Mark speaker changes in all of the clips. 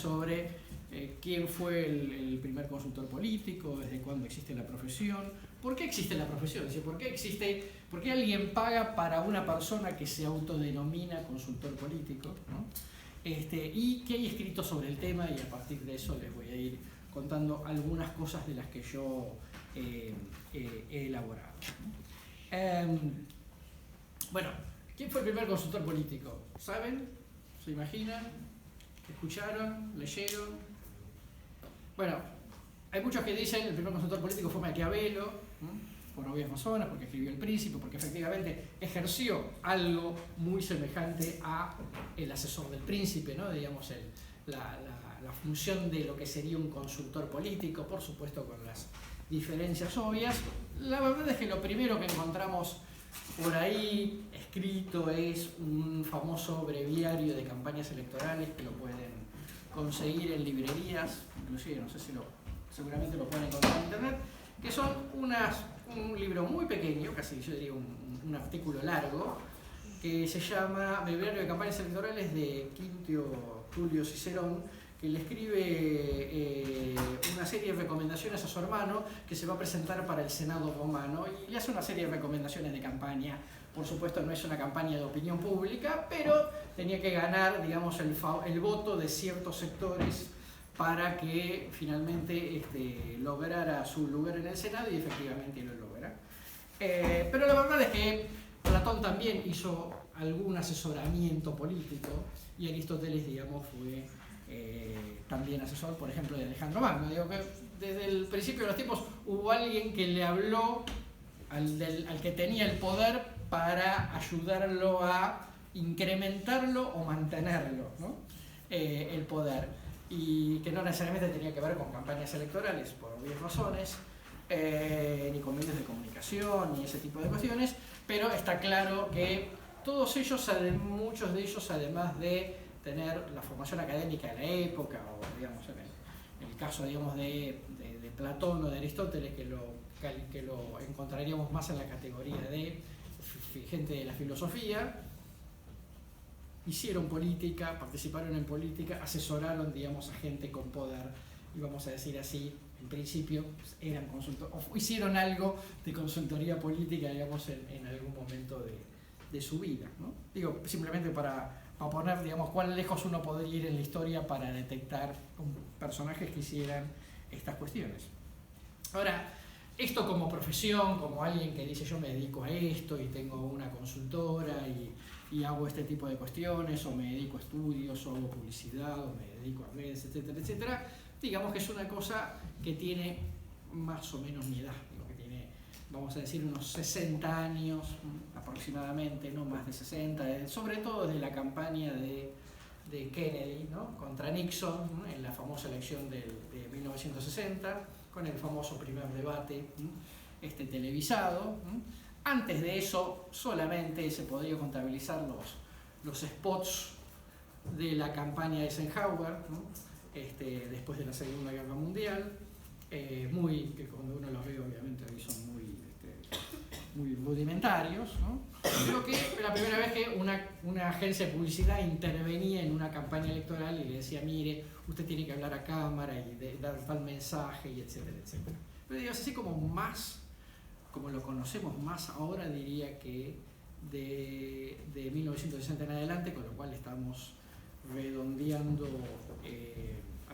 Speaker 1: sobre quién fue el primer consultor político, desde cuándo existe la profesión, por qué existe la profesión, es decir, por qué alguien paga para una persona que se autodenomina consultor político, ¿no? Y qué hay escrito sobre el tema, y a partir de eso les voy a ir contando algunas cosas de las que yo he elaborado. Bueno, ¿quién fue el primer consultor político? ¿Saben? ¿Se imaginan? ¿Escucharon? ¿Leyeron? Bueno, hay muchos que dicen que el primer consultor político fue Maquiavelo, ¿no? Por obvias razones, porque escribió El Príncipe, porque efectivamente ejerció algo muy semejante a el asesor del príncipe, ¿no? Digamos, la función de lo que sería un consultor político, por supuesto con las diferencias obvias. La verdad es que lo primero que encontramos por ahí escrito es un famoso breviario de campañas electorales que lo pueden conseguir en librerías, inclusive no sé si seguramente lo pueden encontrar en internet, que son un libro muy pequeño, casi yo diría un artículo largo, que se llama Breviario de campañas electorales de Quinto Tulio Cicerón, que le escribe una serie de recomendaciones a su hermano que se va a presentar para el Senado romano, y le hace una serie de recomendaciones de campaña. Por supuesto no es una campaña de opinión pública, pero tenía que ganar, digamos, el voto de ciertos sectores para que finalmente lograra su lugar en el Senado, y efectivamente lo logra. Pero la verdad es que Platón también hizo algún asesoramiento político, y Aristóteles, digamos, fue también asesor, por ejemplo, de Alejandro Magno. Digo que desde el principio de los tiempos hubo alguien que le habló al que tenía el poder para ayudarlo a incrementarlo o mantenerlo, ¿no? El poder, y que no necesariamente tenía que ver con campañas electorales, por obvias razones, ni con medios de comunicación, ni ese tipo de cuestiones, pero está claro que todos ellos, muchos de ellos, además de tener la formación académica de la época, o digamos en el caso, digamos, de Platón o de Aristóteles, que lo encontraríamos más en la categoría de gente de la filosofía, hicieron política, participaron en política, asesoraron, digamos, a gente con poder, y vamos a decir así, en principio eran consultores, o hicieron algo de consultoría política, digamos, en algún momento de su vida, ¿no? Digo, simplemente para poner, digamos, cuán lejos uno podría ir en la historia para detectar personajes que hicieran estas cuestiones. Ahora, esto como profesión, como alguien que dice yo me dedico a esto y tengo una consultora y hago este tipo de cuestiones, o me dedico a estudios, o hago publicidad, o me dedico a redes, etcétera, etcétera, digamos que es una cosa que tiene más o menos mi edad, digo, que tiene, vamos a decir, unos 60 años aproximadamente, no más de 60, sobre todo desde la campaña de Kennedy, ¿no?, contra Nixon, ¿no?, en la famosa elección de 1960, con el famoso primer debate televisado. Antes de eso solamente se podía contabilizar los spots de la campaña de Eisenhower, ¿no?, después de la Segunda Guerra Mundial, que cuando uno los ve obviamente hoy son muy rudimentarios, ¿no? Creo que la primera vez que una agencia de publicidad intervenía en una campaña electoral y le decía, mire, usted tiene que hablar a cámara y dar tal mensaje, y etcétera, etcétera. Pero digamos así, como lo conocemos más ahora, diría que de 1960 en adelante, con lo cual estamos redondeando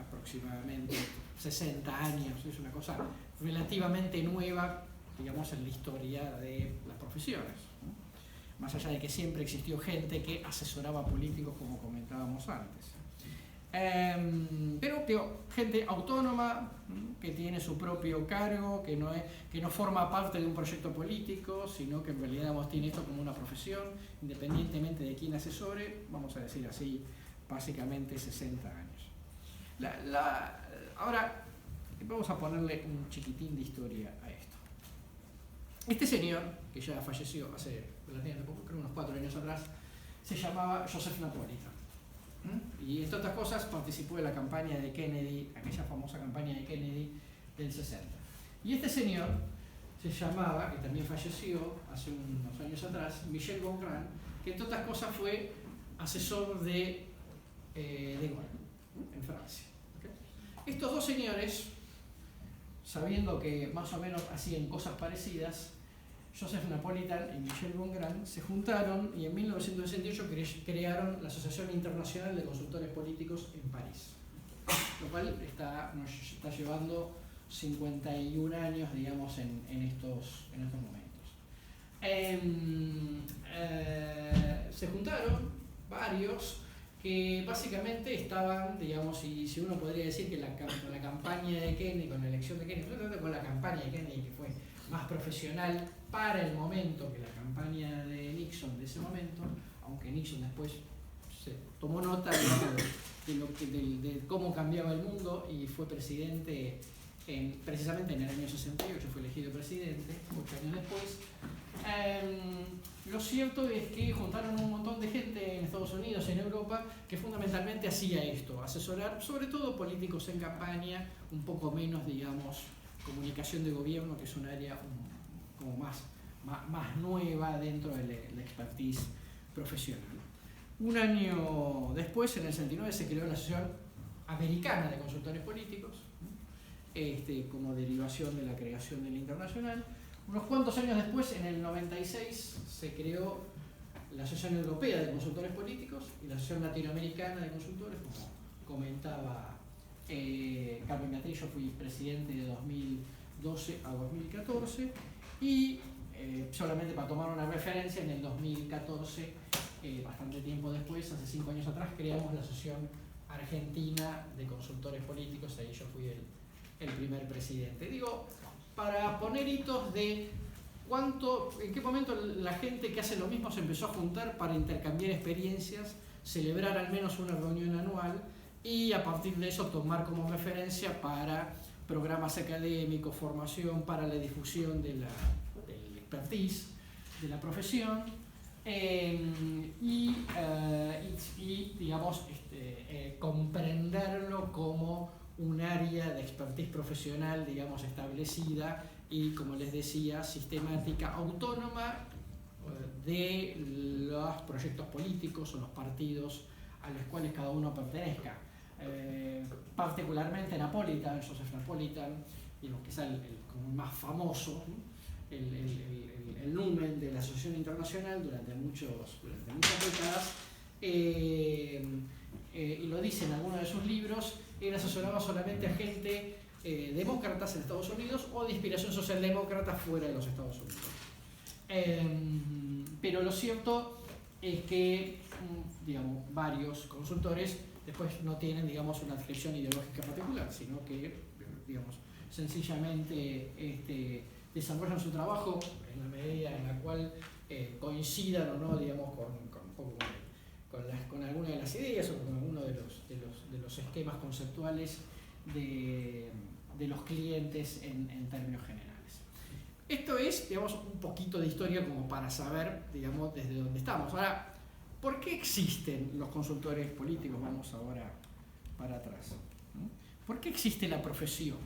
Speaker 1: aproximadamente 60 años. Es una cosa relativamente nueva, digamos, en la historia de las profesiones, ¿no? Más allá de que siempre existió gente que asesoraba políticos, como comentábamos antes. Pero digo, gente autónoma, que tiene su propio cargo, que no forma parte de un proyecto político, sino que en realidad, digamos, tiene esto como una profesión, independientemente de quién asesore, vamos a decir así, básicamente 60 años. Ahora vamos a ponerle un chiquitín de historia a esto. Este señor, que ya falleció hace relativamente poco, creo unos 4 años atrás, se llamaba Joseph Napolitan. Y entre otras cosas participó de la campaña de Kennedy, aquella famosa campaña de Kennedy del 60. Y este señor se llamaba, que también falleció hace unos años atrás, Michel Bongrand, que entre otras cosas fue asesor de Gaulle. en Francia. ¿Okay? Estos dos señores, sabiendo que más o menos hacían cosas parecidas, Joseph Napolitan y Michel Bongrand se juntaron y en 1968 crearon la Asociación Internacional de Consultores Políticos en París, lo cual nos está llevando 51 años, digamos, en estos momentos. Se juntaron varios que básicamente estaban, digamos, y si uno podría decir que con la campaña de Kennedy, con la elección de Kennedy, con la campaña de Kennedy, que fue más profesional para el momento que la campaña de Nixon de ese momento, aunque Nixon después se tomó nota de cómo cambiaba el mundo y fue presidente precisamente en el año 68, fue elegido presidente, 8 años después. Lo cierto es que juntaron un montón de gente en Estados Unidos, en Europa, que fundamentalmente hacía esto, asesorar sobre todo políticos en campaña, un poco menos, digamos, comunicación de gobierno, que es un área como más nueva dentro de la expertise profesional. Un año después, en el 69, se creó la Asociación Americana de Consultores Políticos, como derivación de la creación de la internacional. Unos cuantos años después, en el 96, se creó la Asociación Europea de Consultores Políticos y la Asociación Latinoamericana de Consultores, como comentaba Carmen Beatriz. Yo fui presidente de 2012 a 2014 y solamente para tomar una referencia, en el 2014, bastante tiempo después, hace 5 años atrás, creamos la Asociación Argentina de Consultores Políticos, ahí yo fui el primer presidente. Digo, para poner hitos de en qué momento la gente que hace lo mismo se empezó a juntar para intercambiar experiencias, celebrar al menos una reunión anual y a partir de eso tomar como referencia para programas académicos, formación, para la difusión del expertise de la profesión y digamos, comprenderlo como un área de expertise profesional, digamos, establecida y, como les decía, sistemática, autónoma de los proyectos políticos o los partidos a los cuales cada uno pertenezca. Particularmente Joseph Napolitan, digamos, que es el más famoso, el numen de la Asociación Internacional durante muchas décadas, y lo dice en algunos de sus libros. Él asesoraba solamente a gente demócratas en Estados Unidos o de inspiración socialdemócrata fuera de los Estados Unidos. Pero lo cierto es que, digamos, varios consultores después no tienen, digamos, una adscripción ideológica particular, sino que, digamos, sencillamente desarrollan su trabajo en la medida en la cual coincidan o no, digamos, con alguna de las ideas o con alguno de los esquemas conceptuales de los clientes en términos generales. Esto es, digamos, un poquito de historia como para saber, digamos, desde dónde estamos. Ahora, ¿por qué existen los consultores políticos? Vamos ahora para atrás. ¿Por qué existe la profesión?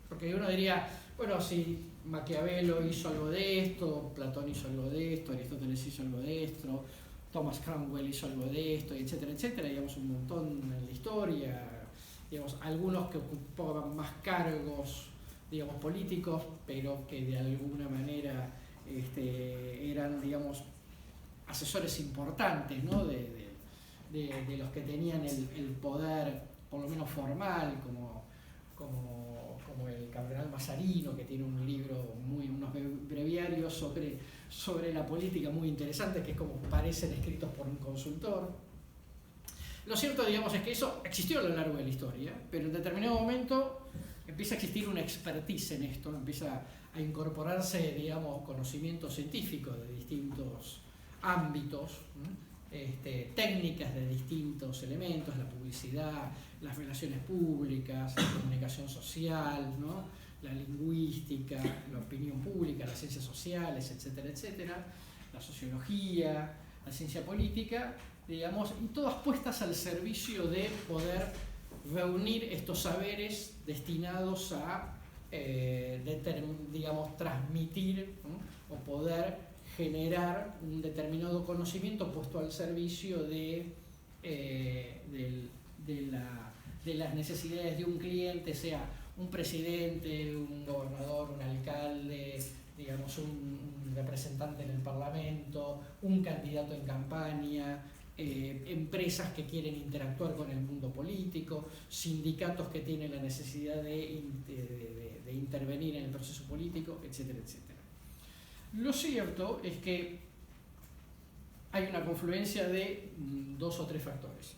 Speaker 1: Porque uno diría, bueno, si Maquiavelo hizo algo de esto, Platón hizo algo de esto, Aristóteles hizo algo de esto, Thomas Cromwell hizo algo de esto, etcétera, etcétera, digamos, un montón en la historia, digamos, algunos que ocupaban más cargos, digamos, políticos, pero que de alguna manera eran, digamos, asesores importantes, ¿no? de los que tenían el poder, por lo menos formal, como el cardenal Mazarino, que tiene un libro, unos breviarios sobre la política muy interesantes, que es como parecen escritos por un consultor. Lo cierto, digamos, es que eso existió a lo largo de la historia, pero en determinado momento empieza a existir una expertise en esto, empieza a incorporarse, digamos, conocimiento científico de distintos ámbitos, técnicas de distintos elementos, la publicidad, las relaciones públicas, la comunicación social, ¿no? La lingüística, la opinión pública, las ciencias sociales, etcétera, etcétera, la sociología, la ciencia política, digamos, y todas puestas al servicio de poder reunir estos saberes destinados a, digamos, transmitir, ¿no? O poder generar un determinado conocimiento puesto al servicio de de las necesidades de un cliente, sea un presidente, un gobernador, un alcalde, digamos, un representante en el Parlamento, un candidato en campaña, empresas que quieren interactuar con el mundo político, sindicatos que tienen la necesidad de intervenir en el proceso político, etcétera, etcétera. Lo cierto es que hay una confluencia de 2 o 3 factores.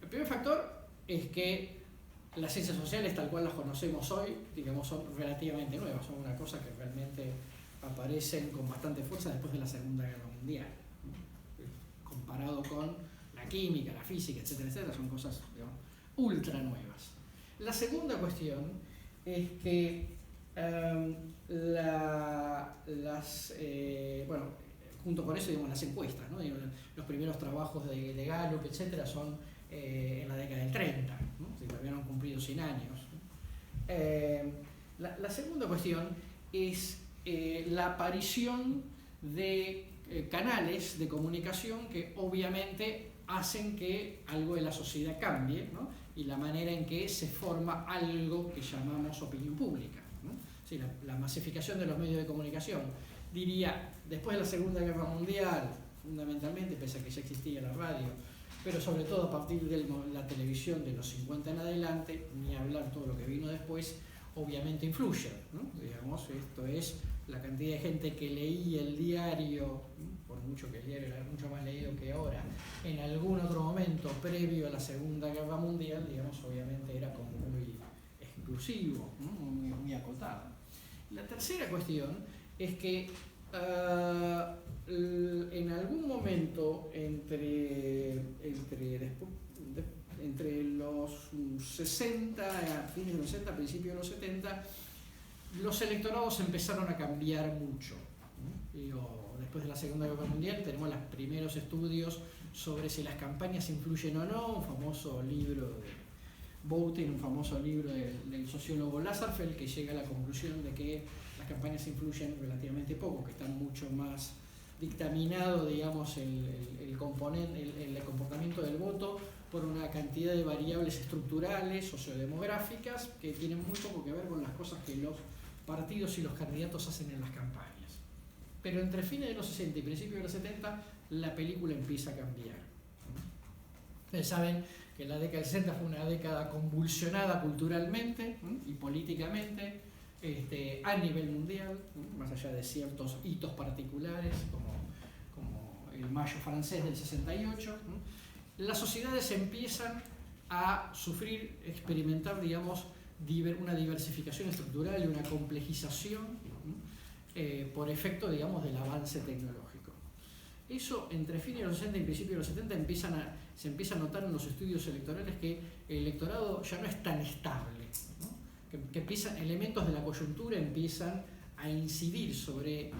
Speaker 1: El primer factor es que las ciencias sociales, tal cual las conocemos hoy, digamos, son relativamente nuevas, son una cosa que realmente aparecen con bastante fuerza después de la Segunda Guerra Mundial, ¿no? Comparado con la química, la física, etcétera, etcétera, son cosas, digamos, ultra nuevas. La segunda cuestión es que junto con eso, digamos, las encuestas, ¿no? Los primeros trabajos de Gallup, etcétera, son en la década del 30, ¿no? Si todavía no han cumplido 100 años. La segunda cuestión es la aparición de canales de comunicación que obviamente hacen que algo de la sociedad cambie, ¿no? Y la manera en que se forma algo que llamamos opinión pública, ¿no? Sí, la masificación de los medios de comunicación, diría, después de la Segunda Guerra Mundial, fundamentalmente, pese a que ya existía la radio, pero sobre todo a partir de la televisión de los 50 en adelante, ni hablar todo lo que vino después, obviamente influye, ¿no? Digamos, esto es la cantidad de gente que leía el diario, ¿no? Por mucho que el diario era mucho más leído que ahora, en algún otro momento previo a la Segunda Guerra Mundial, digamos, obviamente era como muy exclusivo, ¿no? Muy acotado. La tercera cuestión es que en algún momento entre los 60, fines de los 60, principios de los 70, los electorados empezaron a cambiar mucho, ¿no? Después de la Segunda Guerra Mundial tenemos los primeros estudios sobre si las campañas influyen o no, un famoso libro de Voting, un famoso libro del sociólogo Lasserfeld, que llega a la conclusión de que las campañas influyen relativamente poco, que están mucho más dictaminado, digamos, el comportamiento del voto por una cantidad de variables estructurales, sociodemográficas, que tienen muy poco que ver con las cosas que los partidos y los candidatos hacen en las campañas. Pero entre fines de los 60 y principios de los 70, la película empieza a cambiar. Ustedes saben que la década del 60 fue una década convulsionada culturalmente y políticamente, a nivel mundial, más allá de ciertos hitos particulares, como el Mayo francés del 68, las sociedades empiezan a sufrir, experimentar, digamos, una diversificación estructural y una complejización por efecto, digamos, del avance tecnológico. Eso, entre fines de los 60 y principios de los 70, se empieza a notar en los estudios electorales que el electorado ya no es tan estable, ¿no? Que elementos de la coyuntura empiezan a incidir sobre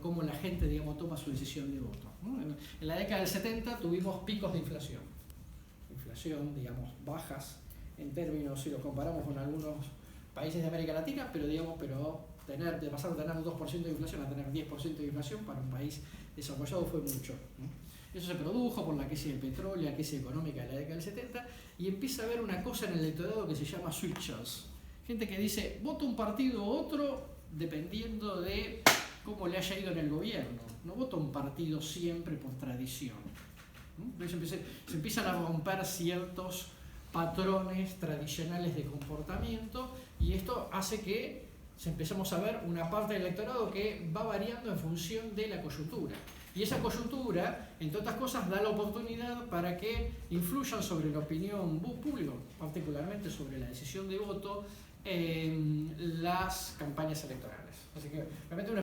Speaker 1: cómo la gente, digamos, toma su decisión de voto, ¿no? En la década del 70 tuvimos picos de inflación, digamos, bajas en términos, si lo comparamos con algunos países de América Latina, pero de pasar a tener 2% de inflación a tener 10% de inflación para un país desarrollado fue mucho, ¿no? Eso se produjo por la crisis del petróleo, la crisis económica de la década del 70, y empieza a haber una cosa en el electorado que se llama switchers. Gente que dice, voto un partido u otro dependiendo de cómo le haya ido en el gobierno. No voto un partido siempre por tradición, ¿no? Entonces se empiezan a romper ciertos patrones tradicionales de comportamiento, y esto hace que empecemos a ver una parte del electorado que va variando en función de la coyuntura. Y esa coyuntura, entre otras cosas, da la oportunidad para que influyan sobre la opinión pública, particularmente sobre la decisión de voto, en las campañas electorales. Así que realmente